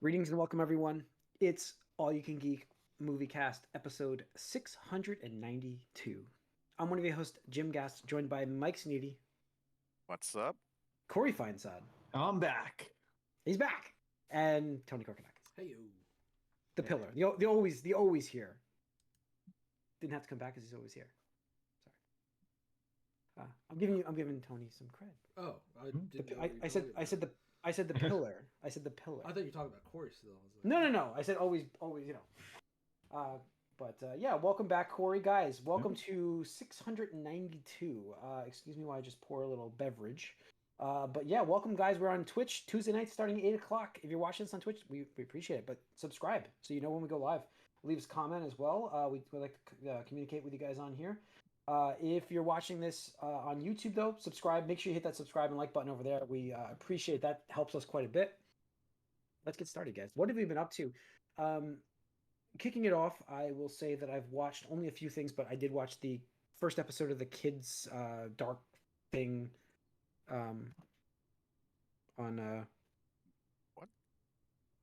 Greetings and welcome, everyone. It's All You Can Geek Moviecast, episode 692. I'm one of your hosts, Jim Gast, joined by Mike Sneedy, What's up? Corey Feinsod. I'm back. He's back, and Tony Courtney Cox. Hey, The pillar, the always here. Didn't have to come back because he's always here. Sorry. I'm giving Tony some cred. Oh, I didn't know what you were I talking about. said the pillar. I said the pillar. I thought you were talking about Corey still. I was like, No. I said always, yeah, welcome back, Corey. Guys, welcome to 692. Excuse me while I just pour a little beverage. But yeah, welcome, guys. We're on Twitch Tuesday night starting at 8 o'clock. If you're watching this on Twitch, we appreciate it. But subscribe so you know when we go live. Leave us a comment as well. We like to communicate with you guys on here. If you're watching this on YouTube, though, subscribe. Make sure you hit that subscribe and like button over there. We appreciate that. Helps us quite a bit. Let's get started, guys. What have we been up to? Kicking it off, I will say that I've watched only a few things, but I did watch the first episode of the kids' dark thing on What?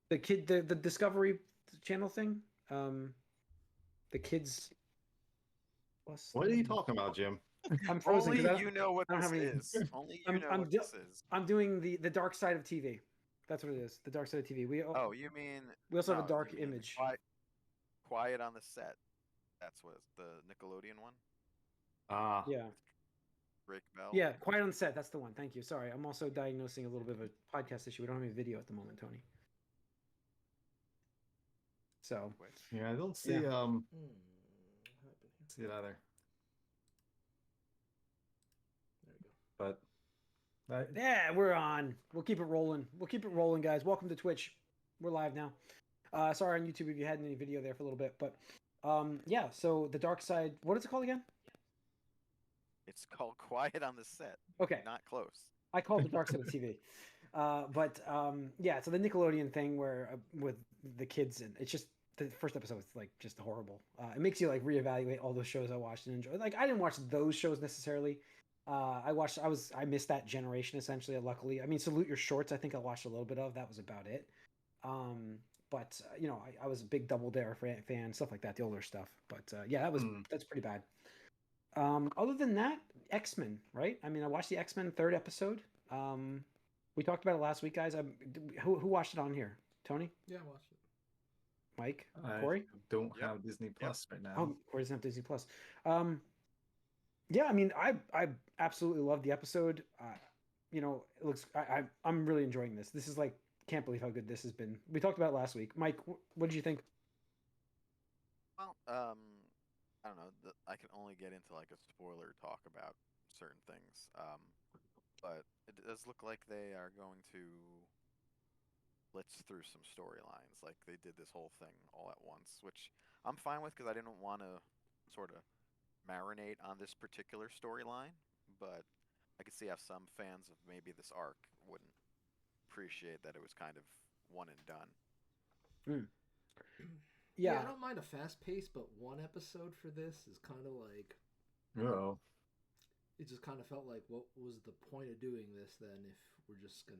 the Discovery Channel thing. The kids. What are you talking about, Jim? I'm frozen. Only 'cause you know what I don't this have any- is. Only you I'm- know I'm what di- this is. I'm doing the dark side of TV. That's what it is. The dark side of TV. Oh, you mean We also have a no, dark you mean image. Quiet on the Set. That's what it's the Nickelodeon one. Yeah. Rick Bell. Yeah, Quiet on the Set. That's the one. Thank you. Sorry, I'm also diagnosing a little bit of a podcast issue. We don't have any video at the moment, Tony. So Yeah, I don't see what happened here? see it either. There we go. But yeah, we're on. We'll keep it rolling. Guys. Welcome to Twitch. We're live now. Sorry on YouTube if you had any video there for a little bit, but yeah. So the dark side. What is it called again? It's called Quiet on the Set. Okay. Not close. I call it the dark side of TV. Yeah, so the Nickelodeon thing where with the kids, and it's just the first episode was like just horrible. It makes you like reevaluate all those shows I watched and enjoyed. Like I didn't watch those shows necessarily. I missed that generation essentially. Luckily, I mean, Salute Your Shorts. I think I watched a little bit of. That was about it. But you know, I was a big Double Dare fan, stuff like that, the older stuff. But yeah, that's pretty bad. Other than that, X-Men, right? I mean, I watched the X-Men third episode. We talked about it last week, guys. Who watched it on here? Tony? Yeah, I watched it. Mike? I Corey? don't have Disney Plus right now. Oh, Corey doesn't have Disney Plus. Yeah, I mean, I absolutely loved the episode. You know, it looks. I'm really enjoying this. This is like, can't believe how good this has been. We talked about it last week. Mike, what did you think? Well, I don't know. I can only get into like a spoiler talk about certain things. But it does look like they are going to blitz through some storylines. Like they did this whole thing all at once, which I'm fine with because I didn't want to sort of marinate on this particular storyline. But I could see how some fans of maybe this arc wouldn't appreciate that it was kind of one and done. Yeah. I don't mind a fast pace, but one episode for this is kind of like Oh, it just kind of felt like what was the point of doing this then if we're just gonna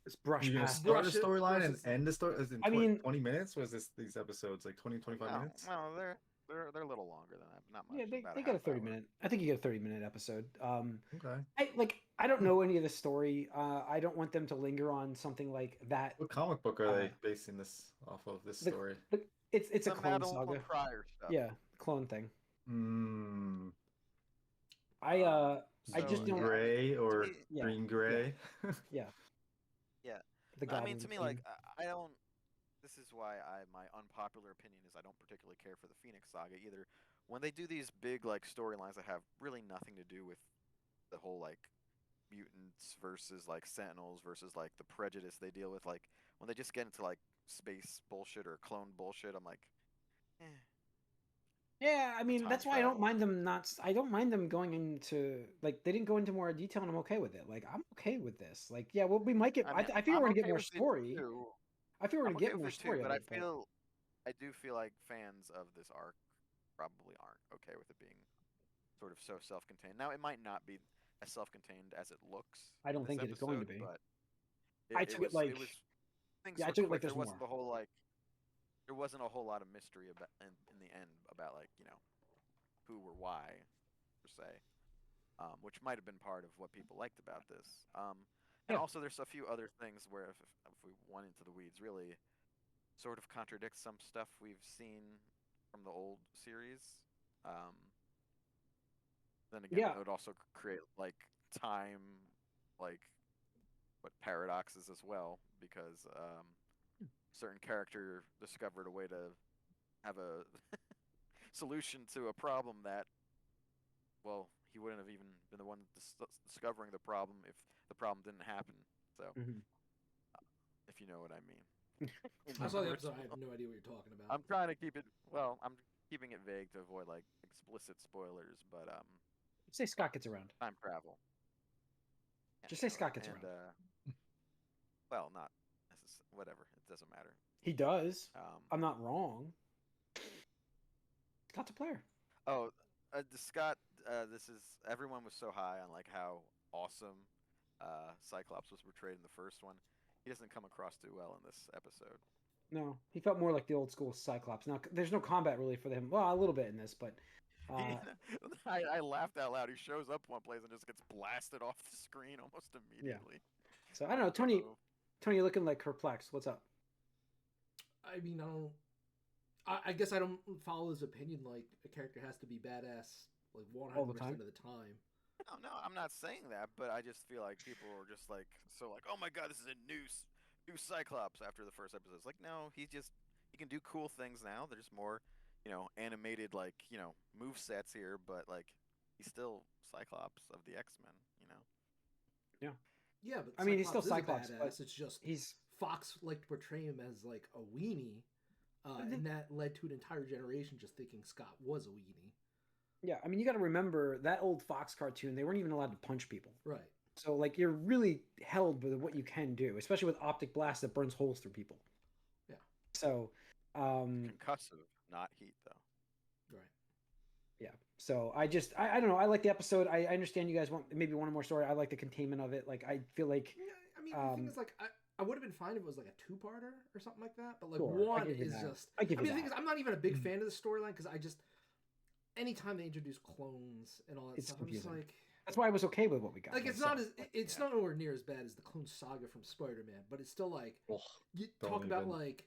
Let's brush you're gonna past. start a brush it storyline and versus- end the story? As in I mean- 20 minutes? Was these episodes like 20, 25 No, minutes? well, they're a little longer than that, but not much. Yeah, they about get a half hour. 30-minute. I think you get a 30-minute episode. Okay. I don't know any of the story. I don't want them to linger on something like that. What comic book are they basing this off of? This The- story? It's a The clone Madeline saga. Pryor stuff. Yeah, clone thing. Hmm. I just So, don't. Gray or Yeah, green gray? Yeah. Yeah. The I mean, Goblin to me, King. like, I don't. This is why my unpopular opinion is I don't particularly care for the Phoenix Saga either. When they do these big like storylines that have really nothing to do with the whole like mutants versus like Sentinels versus like the prejudice they deal with, like when they just get into like space bullshit or clone bullshit, I'm like, eh. Yeah, I mean time that's why I don't travel. mind them not. I don't mind them going into like they didn't go into more detail, and I'm okay with it. Like I'm okay with this. Like yeah, well we might get. I figure I'm we're gonna get okay more with it story. too. I figure we're I'm gonna okay get with more it too, story. but of it, I do feel like fans of this arc probably aren't okay with it being sort of so self-contained. Now it might not be as self-contained as it looks. I don't in think this it is going to episode, be. But I took it like things Yeah, I were took it quick. like There there's wasn't more. the whole like there wasn't a whole lot of mystery about in the end about like who or why per se, which might have been part of what people liked about this. And Yeah. also there's a few other things where if we went into the weeds, really sort of contradicts some stuff we've seen from the old series. Um, then again, Yeah. it would also create like time, like what paradoxes as well, because certain character discovered a way to have a solution to a problem that, well, he wouldn't have even been the one discovering the problem if the problem didn't happen. So, Mhm. if you know what I mean. I saw the episode. I have no idea what you're talking about. I'm trying to keep it. Well, I'm keeping it vague to avoid like explicit spoilers, but Say Scott gets around. time travel. Yeah, Just say sure. Scott gets and, around. well, not whatever. It doesn't matter. He does. Um, I'm not wrong. Scott's a player. oh, Scott. This is everyone was so high on like how awesome Cyclops was portrayed in the first one. He doesn't come across too well in this episode. No, he felt more like the old school Cyclops. Now, there's no combat really for him. Well, a little bit in this, but I laughed out loud. He shows up one place and just gets blasted off the screen almost immediately. So I don't know, Tony. Tony, you're looking like perplexed. What's up? I mean, I guess I don't follow his opinion. Like a character has to be badass like 100% of the time. No, I'm not saying that, but I just feel like people are just like so like, oh my god, this is a new Cyclops after the first episode. It's like, no, he can do cool things now. There's more, animated like move sets here, but like he's still Cyclops of the X-Men. Yeah, but I mean, he's still is a Cyclops, but badass. It's just he's Fox liked to portray him as like a weenie, and that led to an entire generation just thinking Scott was a weenie. Yeah, I mean, you got to remember that old Fox cartoon. They weren't even allowed to punch people. Right. So like you're really held with what you can do, especially with optic blast that burns holes through people. Yeah. So Concussive, not heat though. Right. Yeah. So I don't know. I like the episode. I understand you guys want maybe one more story. I like the containment of it. Like I feel like I mean, the thing is, like, I would have been fine if it was like a two-parter or something like that. But like Sure, one is that. just. I mean, the thing is, I'm not even a big fan of the storyline because I just anytime they introduce clones and all that stuff, confusing. I'm just like. That's why I was okay with what we got. Like it's not as it's not nowhere near as bad as the Clone Saga from Spider-Man, but it's still like you talk about like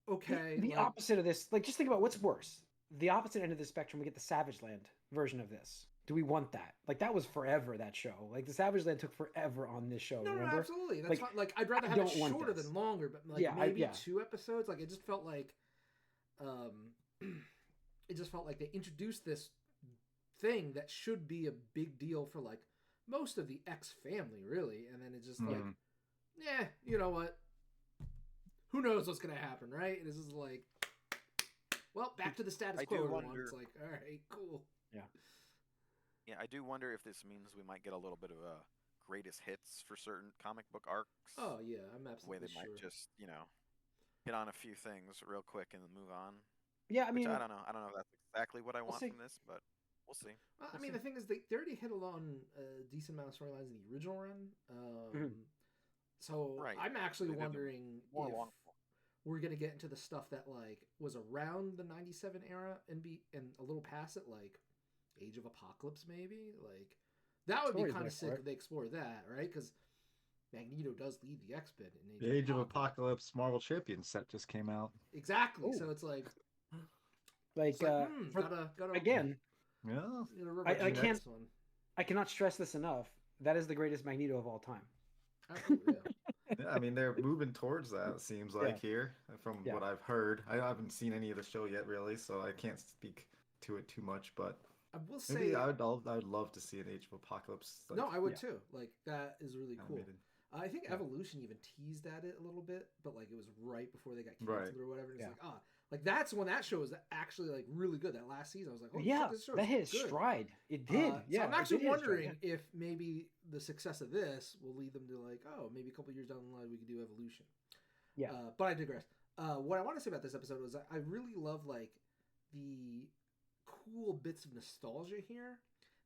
okay, the like, opposite of this. Like just think about what's worse. The opposite end of the spectrum, we get the Savage Land version of this. Do we want that? Like that was forever that show. Like the Savage Land took forever on this show. No, remember? Absolutely. That's like, fine. Like I'd rather have it shorter than longer, but like maybe 2 episodes. Like it just felt like, it just felt like they introduced this thing that should be a big deal for like most of the X family, really, and then it's just like, yeah, you know what? Who knows what's gonna happen, right? And it's just like, well, back to the status quo. It's like, all right, cool. Yeah, I do wonder if this means we might get a little bit of a greatest hits for certain comic book arcs. Oh yeah, I'm absolutely sure. The way they might just hit on a few things real quick and then move on. Yeah, I mean, I don't know. I don't know if that's exactly what I want from this, but we'll see. I mean, the thing is, they already hit on a decent amount of storylines in the original run. So I'm actually wondering if we're gonna get into the stuff that like was around the '97 era and a little past it, like Age of Apocalypse, maybe. Like that would be kind of sick if they explore that, right? Because Magneto does lead the X-Men in Age of Apocalypse Marvel Champions set just came out. Exactly. Ooh. So it's like gotta again. Yeah, I cannot stress this enough. That is the greatest Magneto of all time. Yeah, I mean they're moving towards that. It seems like here, from what I've heard. I haven't seen any of the show yet, really, so I can't speak to it too much. But I will say, maybe I would love to see an Age of Apocalypse. Like, no, I would too. Like that is really cool. I think Evolution even teased at it a little bit, but like it was right before they got canceled or whatever. And it's like like that's when that show was actually like really good. That last season, I was like, oh yeah, this show that hit stride. It did. So I'm actually wondering if maybe the success of this will lead them to like, oh, maybe a couple years down the line we could do Evolution. Yeah. But I digress. What I want to say about this episode was I really love like the cool bits of nostalgia here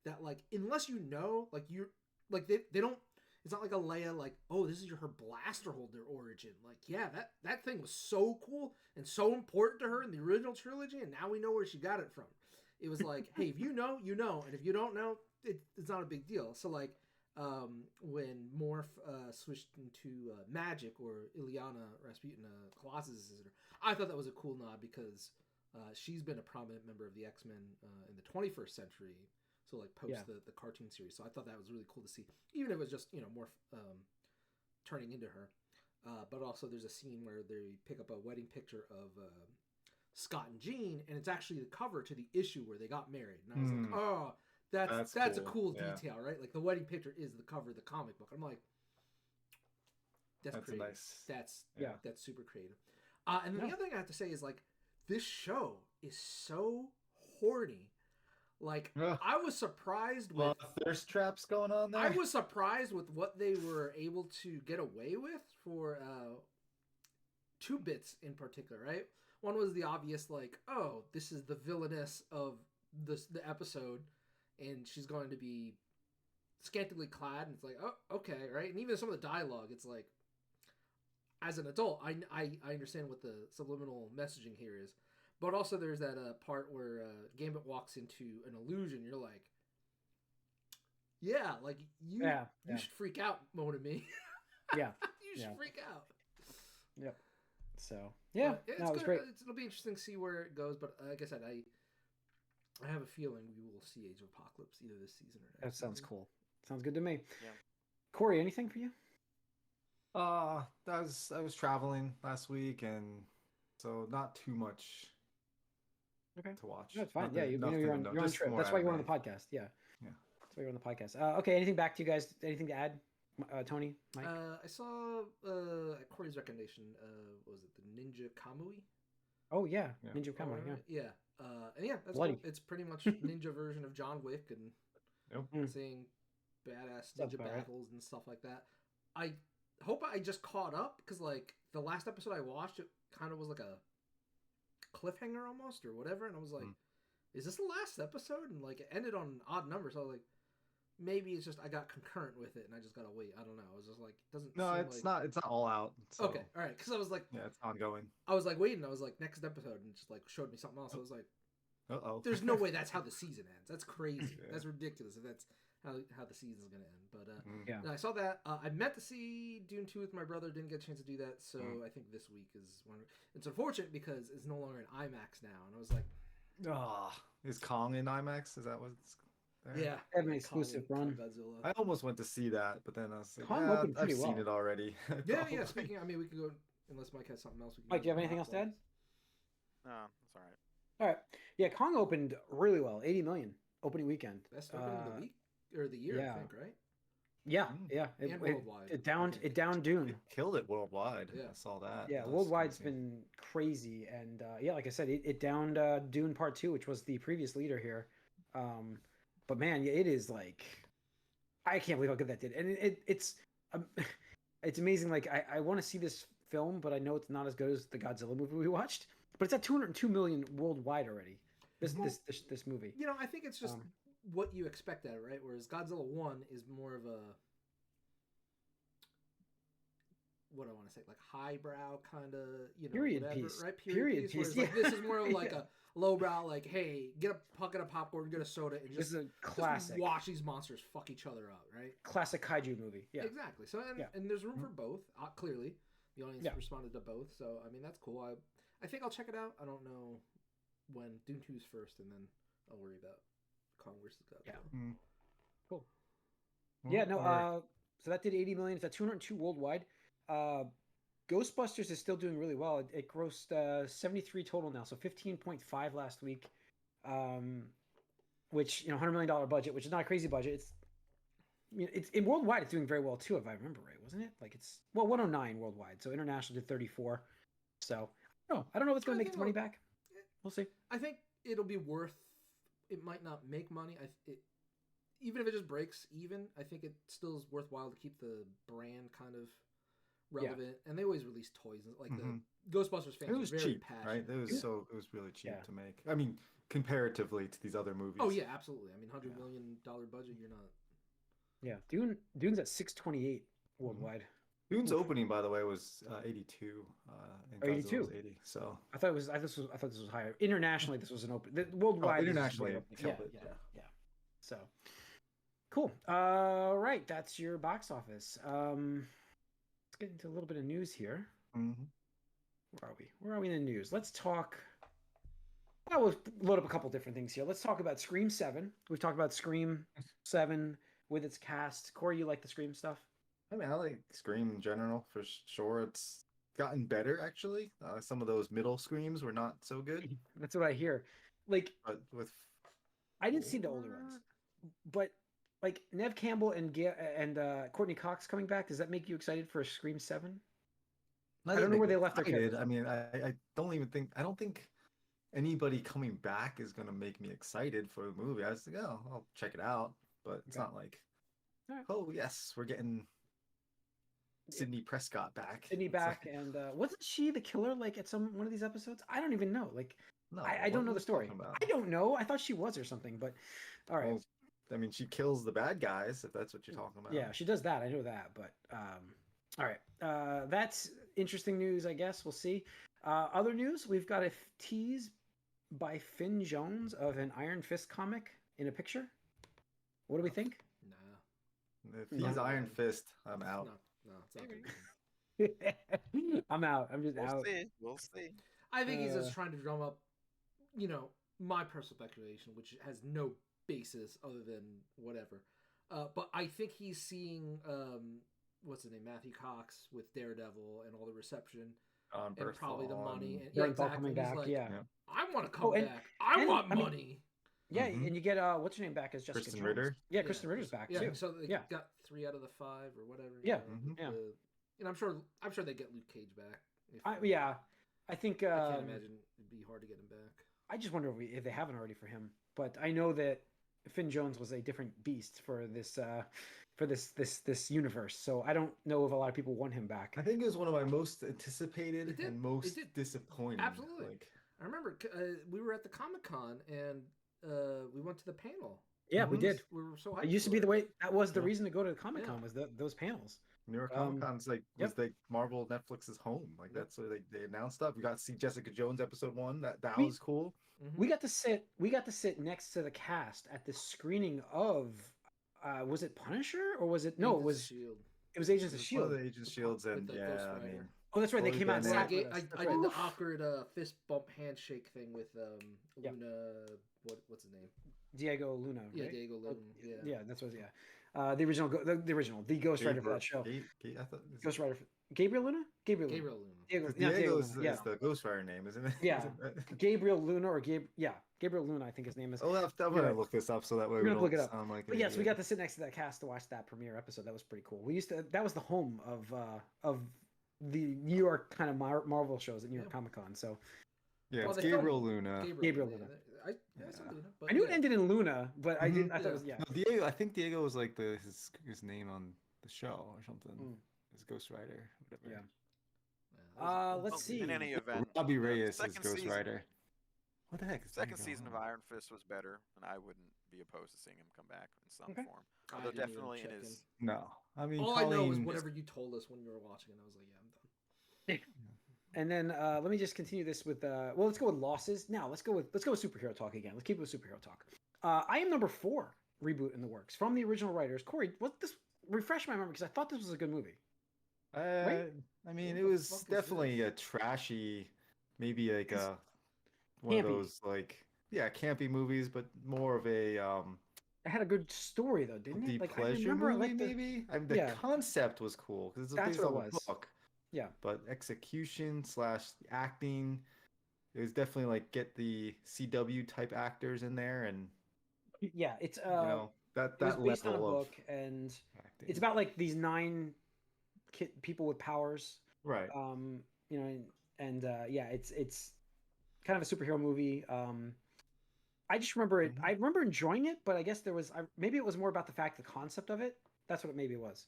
that like unless you know like you're like they don't it's not like a Leia like, oh, this is her blaster holder origin. Like, yeah, that thing was so cool and so important to her in the original trilogy, and now we know where she got it from. It was like, hey, if you know, you know, and if you don't know, it's not a big deal. So like, when Morph switched into Magic, or Ileana Rasputin, Colossus' sister, I thought that was a cool nod because she's been a prominent member of the X-Men in the 21st century. So like post the cartoon series. So I thought that was really cool to see, even if it was just, you know, Morph turning into her. But also there's a scene where they pick up a wedding picture of Scott and Jean, and it's actually the cover to the issue where they got married. And I was like, oh, that's cool. A cool detail, right? Like the wedding picture is the cover of the comic book. I'm like, that's creative. Nice. That's super creative. And then the other thing I have to say is like, this show is so horny. Like, I was surprised with thirst traps going on there. I was surprised with what they were able to get away with for two bits in particular, right? One was the obvious, like, oh, this is the villainess of the episode, and she's going to be scantily clad, and it's like, oh, okay, right? And even some of the dialogue, it's like, as an adult, I understand what the subliminal messaging here is. But also there's that part where Gambit walks into an illusion. You're like, yeah, like you should freak out, Monami. Yeah. You should freak out. Yep. So, yeah. It was great. It'll be interesting to see where it goes. But like I said, I have a feeling we will see Age of Apocalypse either this season or next. That sounds cool. Sounds good to me. Yeah. Corey, anything for you? I was traveling last week, and so not too much to watch. That's fine. Yeah, you're on trip. That's why you're on the podcast. Yeah. That's why you're on the podcast. Okay, anything back to you guys? Anything to add? Tony, Mike? I saw at Corey's recommendation, what was it, the Ninja Kamui? Oh yeah. Ninja Kamui. Yeah. And yeah, that's cool. It's pretty much ninja version of John Wick, and seeing badass ninja battles and stuff like that. I hope I just caught up, because like the last episode I watched, it kind of was like a cliffhanger almost or whatever, and I was like, is this the last episode? And like it ended on odd numbers. So I was like, maybe it's just I got concurrent with it and I just gotta wait. I don't know. I was just like, it doesn't. No, it's not all out. So. Okay, all right. Because I was like, it's ongoing. I was like waiting. I was like, next episode, and it just like showed me something else. I was like, there's no way that's how the season ends. That's crazy. That's ridiculous if that's how the season's gonna end. But no, I saw that. I meant to see Dune 2 with my brother. Didn't get a chance to do that. So I think this week is one. It's unfortunate because it's no longer in IMAX now, and I was like, is Kong in IMAX? Is that what's there? Yeah, have an exclusive run. Godzilla. I almost went to see that, but then I was like, I've seen it already. Yeah. Speaking, I mean, we could go unless Mike has something else. Mike, do you have anything else to add? No, it's all right. All right. Yeah, Kong opened really well. 80 million opening weekend. Best opening of the week or the year, I think, right? Yeah. And worldwide. It downed Dune. It killed it worldwide. Yeah. I saw that. Yeah, worldwide's been crazy, and like I said, it downed Dune Part 2, which was the previous leader here. But man, it is like, I can't believe how good that did, and it's amazing. Like I want to see this film, but I know it's not as good as the Godzilla movie we watched. But it's at 202 million worldwide already. This movie. You know, I think it's just what you expect out of it, right? Whereas Godzilla 1 is more of a, what do I want to say, like highbrow kind of, you know, period whatever, piece, right? Period piece. Like, this is more of like a lowbrow, like, hey, get a bucket of popcorn, get a soda, and this is a classic. Just watch these monsters fuck each other up, right? Classic kaiju movie. Yeah, exactly. So and there's room for both. Clearly, the audience responded to both. So I mean, that's cool. I think I'll check it out. I don't know when. Dune 2's first, and then I'll worry about Kong versus Godzilla. Yeah. Cool. Yeah, no, so that did 80 million. It's at 202 worldwide. Ghostbusters is still doing really well. It grossed 73 total now, so 15.5 last week. Which, you know, $100 million budget, which is not a crazy budget. It's in worldwide, it's doing very well too, if I remember right, wasn't it? Like it's 109 worldwide. So international did 34. So I don't know if it's going to make its money back. We'll see. I think it'll be worth. It might not make money. Even if it just breaks even, I think it still is worthwhile to keep the brand kind of relevant. And they always release toys, like the Ghostbusters fans. It was are very cheap, passionate. right? It was really cheap to make. I mean, comparatively to these other movies. Oh yeah, absolutely. I mean, $100 million budget. You're not. Yeah, Dune's at 628 worldwide. Dune's opening, by the way, was 82. And 82. was 80. So I thought this was higher. Internationally, this was an open. Worldwide, internationally, yeah. So cool. Right, that's your box office. Let's get into a little bit of news here. Where are we? Where are we in the news? Let's talk. We'll load up a couple different things here. Let's talk about Scream 7. We've talked about Scream 7 with its cast. Corey, you like the Scream stuff? I mean, I like Scream in general for sure. It's gotten better actually. Some of those middle Screams were not so good. That's what I hear. Like, but with I didn't see the older ones, but like Nev Campbell and Courtney Cox coming back. Does that make you excited for Scream 7? I don't know where they left their characters. I mean, I don't think anybody coming back is gonna make me excited for the movie. I was like, oh, I'll check it out, but it's not like, oh yes, we're getting Sidney Prescott back. Sydney back, and wasn't she the killer like at one of these episodes? I don't even know. Like, no, I don't know the story. I don't know. I thought she was or something, but all right. Well, I mean, she kills the bad guys if that's what you're talking about. Yeah, she does that. I know that, but all right. That's interesting news. I guess we'll see. Other news: we've got a tease by Finn Jones of an Iron Fist comic in a picture. What do we think? Nah. If he's Iron Fist, I'm out. No, it's not good. I'm out. I'm just out. We'll see. I think he's just trying to drum up, my personal speculation, which has no basis other than whatever. But I think he's seeing, what's his name, Matthew Cox with Daredevil and all the reception. And probably the money. And, exactly. Coming back, like, I want to come back. I want money. Yeah, and you get what's her name back as Jessica Kristen Jones. Ritter. Yeah, Kristen Ritter's back too. So they got 3 out of the 5 or whatever. Yeah, and I'm sure they get Luke Cage back. I think. I can't imagine it'd be hard to get him back. I just wonder if they haven't already for him. But I know that Finn Jones was a different beast for this universe. So I don't know if a lot of people want him back. I think it was one of my most anticipated and most disappointing. Absolutely. I remember we were at the Comic-Con and we went to the panel. Yeah, we did. We were so hyped. It used to be the way that was the reason to go to Comic-Con was those panels. New York Comic-Con's was like Marvel Netflix's home. Like that's where they announced stuff. We got to see Jessica Jones episode 1. That was cool. We got to sit next to the cast at the screening of was it Punisher or was it it was Agents of S.H.I.E.L.D. One of the Agents of S.H.I.E.L.D.'s and oh, that's right. They came out. I did the awkward fist bump handshake thing with Luna. What's his name? Diego Luna. Right? Yeah, Diego Luna. Yeah, that's what. Yeah, the original, the Ghost Rider for that show. Ghost Rider. Gabriel Luna. Gabriel Luna. Diego is the Ghost Rider name, isn't it? Yeah, Gabriel Luna or Gabriel Luna, I think his name is. Oh, I'm gonna look this up so that way we don't look it up. Sound like. But yes, we got to sit next to that cast to watch that premiere episode. That was pretty cool. That was the home of the New York kind of Marvel shows at New York Comic Con. So yeah, it's Gabriel Luna. Gabriel Luna. I knew it ended in Luna, but I didn't. I thought it was No, Diego. I think Diego was like his name on the show or something. His Ghost Rider, whatever. Yeah. Let's see. In any event, Robbie Reyes is Ghost Rider. What the heck? Second season of Iron Fist was better, and I wouldn't be opposed to seeing him come back in some form. Although definitely in his. No, I mean, all I know is whatever you told us when you were watching it. I was like, yeah, I'm done. And then let me just continue this with let's go with losses. Now let's go with superhero talk again. Let's keep it with superhero talk. I Am Number 4 reboot in the works from the original writers. Corey, refresh my memory because I thought this was a good movie. Right? I mean, it was definitely a trashy, maybe like one of those campy movies, but more of a it had a good story though, didn't it? Like pleasure movie, maybe. I mean, the concept was cool because it's based on a book. Yeah, but execution / acting, it was definitely like get the CW type actors in there, and it's that it was based on a level book, and acting. It's about like these 9 people with powers, right? It's kind of a superhero movie. I just remember it. I remember enjoying it, but I guess maybe it was more about the concept of it. That's what maybe it was.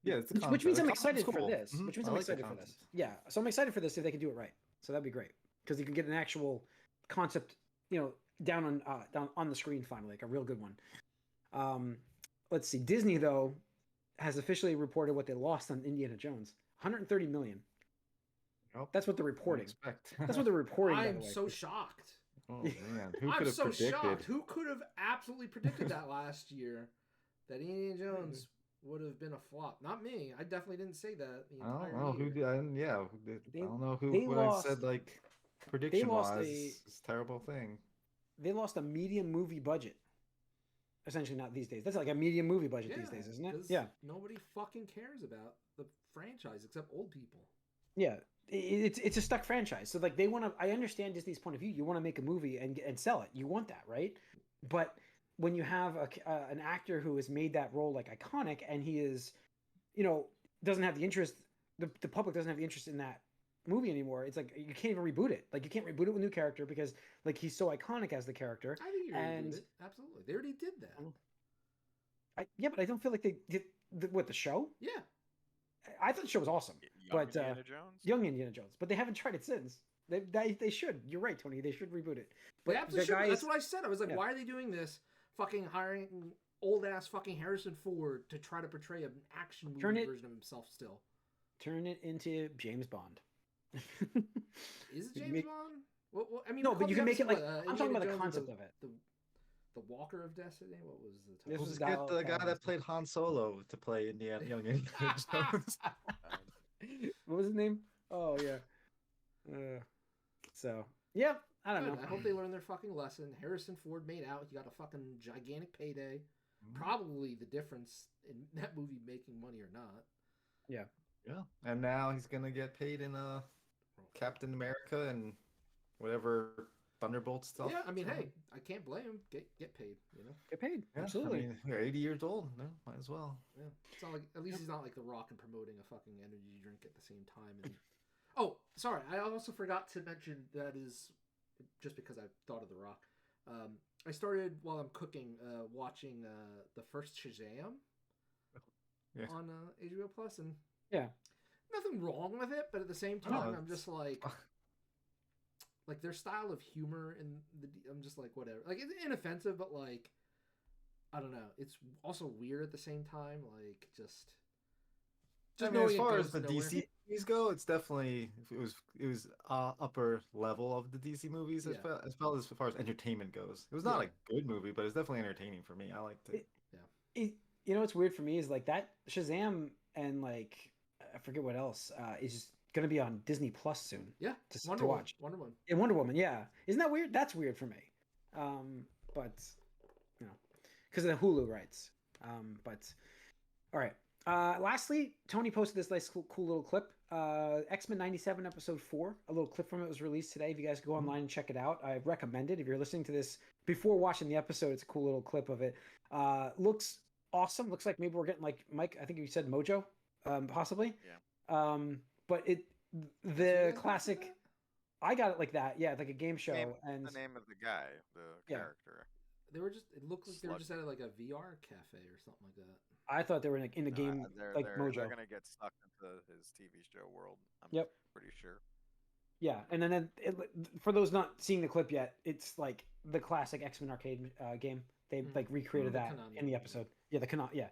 Yeah, which means I'm excited for this. Which means I'm excited for this. Yeah, so I'm excited for this if they can do it right. So that'd be great because you can get an actual concept, down on the screen finally, like a real good one. let's see. Disney though has officially reported what they lost on Indiana Jones. 130 million. Nope. That's what they're reporting. That's what the they're reporting. I'm so shocked. Oh man, who I'm could have so predicted? shocked. Who could have absolutely predicted that last year? That Indiana Jones would have been a flop. Not me. I definitely didn't say that the entire I don't know year. who did. I don't know who they would have said like prediction lost wise. It's a terrible thing. They lost a medium movie budget. Essentially, not these days. That's like a medium movie budget these days, isn't it? Yeah. Nobody fucking cares about the franchise except old people. Yeah. It's a stuck franchise. So like they want to. I understand Disney's point of view. You want to make a movie and sell it. You want that, right? But when you have an actor who has made that role like iconic, and he is, doesn't have the interest. The public doesn't have the interest in that movie anymore. It's like you can't even reboot it. Like you can't reboot it with a new character because like he's so iconic as the character. I think you reboot it. Absolutely, they already did that. Yeah, but I don't feel like they did the show. Yeah, I thought the show was awesome. Indiana Jones? Young Indiana Jones, but they haven't tried it since. They should. You're right, Tony. They should reboot it. But that's what I said. I was like, why are they doing this? Fucking hiring old ass fucking Harrison Ford to try to portray an action movie version of himself. Still, turn it into James Bond. Is it James Bond? Well, I mean, no, but you can make it like I'm talking about the Jones, concept of it. The Walker of Destiny. What was the This title? was get the guy that played Han Solo to play young Indiana Jones. What was his name? Oh yeah. So yeah, I don't know. I hope they learn their fucking lesson. Harrison Ford made out. He got a fucking gigantic payday. Probably the difference in that movie making money or not. Yeah. Yeah. And now he's gonna get paid in Captain America and whatever Thunderbolt stuff. Yeah, I mean, hey, I can't blame him. Get paid, Get paid. Yeah, Absolutely. I mean, you're 80 years old. No, might as well. Yeah. It's not like at least he's not like The Rock and promoting a fucking energy drink at the same time. And... Oh, sorry, I also forgot to mention that is just because I thought of The Rock. I started while I'm cooking watching the first Shazam on HBO Plus, and nothing wrong with it, but at the same time, I'm just like their style of humor and I'm just like whatever. Like it's inoffensive, but like I don't know. It's also weird at the same time. Like just I mean, as far as the DC movies go, it's definitely it was upper level of the DC movies as far as entertainment goes. It was not a good movie, but it's definitely entertaining for me. I liked it. What's weird for me is like that Shazam and like I forget what else is just going to be on Disney Plus soon. Yeah, to watch. Wonder Woman. Yeah, Wonder Woman. Yeah, isn't that weird? That's weird for me. But because of the Hulu rights. But all right. Lastly, Tony posted this nice cool little clip. X-Men 97 episode 4. A little clip from it was released today. If you guys go online and check it out, I recommend it. If you're listening to this before watching the episode, it's a cool little clip of it. Looks awesome. Looks like maybe we're getting like Mike. I think you said Mojo, possibly. Yeah. But the classic. I got it like that. Yeah, like a game show. And the name of the guy, the character. They were just. It looked like they were just at like a VR cafe or something like that. I thought they were in the game like Mojo. They're gonna get sucked into his TV show world. I'm pretty sure. Yeah, and then for those not seeing the clip yet, it's like the classic X-Men arcade game. They like recreated that Konami in the episode. Yeah, the Konami. Yeah,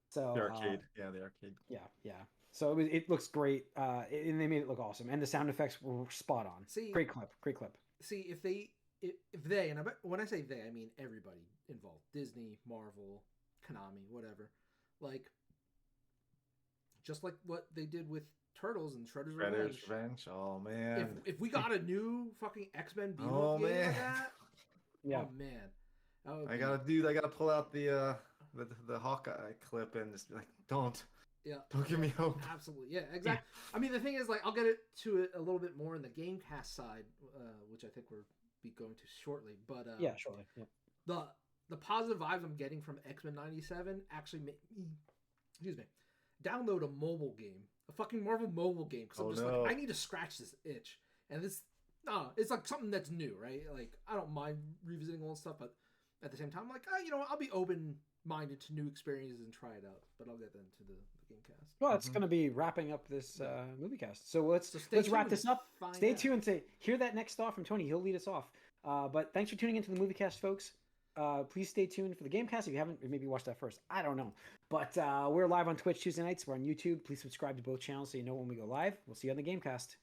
so the arcade. The arcade. Yeah. So it looks great, and they made it look awesome, and the sound effects were spot on. See, great clip. See, if they, and when I say they, I mean everybody involved: Disney, Marvel, Konami, whatever. Like, just like what they did with Turtles and Shredder's Revenge. Oh man! If we got a new fucking X-Men game man. like that, yeah. Oh man! I gotta pull out the Hawkeye clip and just be like, don't give me hope. Absolutely, yeah, exactly. I mean, the thing is, like, I'll get to it a little bit more in the Gamecast side, which I think we'll be going to shortly. But shortly. Yeah. The positive vibes I'm getting from X-Men 97 actually make me, download a mobile game, a fucking Marvel mobile game, because I'm just like, I need to scratch this itch. And it's like something that's new, right? Like, I don't mind revisiting old stuff, but at the same time, I'm like, I'll be open-minded to new experiences and try it out. But I'll get that into the Gamecast. Well, it's going to be wrapping up this Moviecast. So let's wrap this up. Stay tuned and hear that next thought from Tony. He'll lead us off. But thanks for tuning into the Moviecast, folks. please stay tuned for the Gamecast if you haven't, or maybe watch that first. I don't know. But we're live on Twitch Tuesday nights. We're on YouTube. Please subscribe to both channels so you know when we go live. We'll see you on the Gamecast.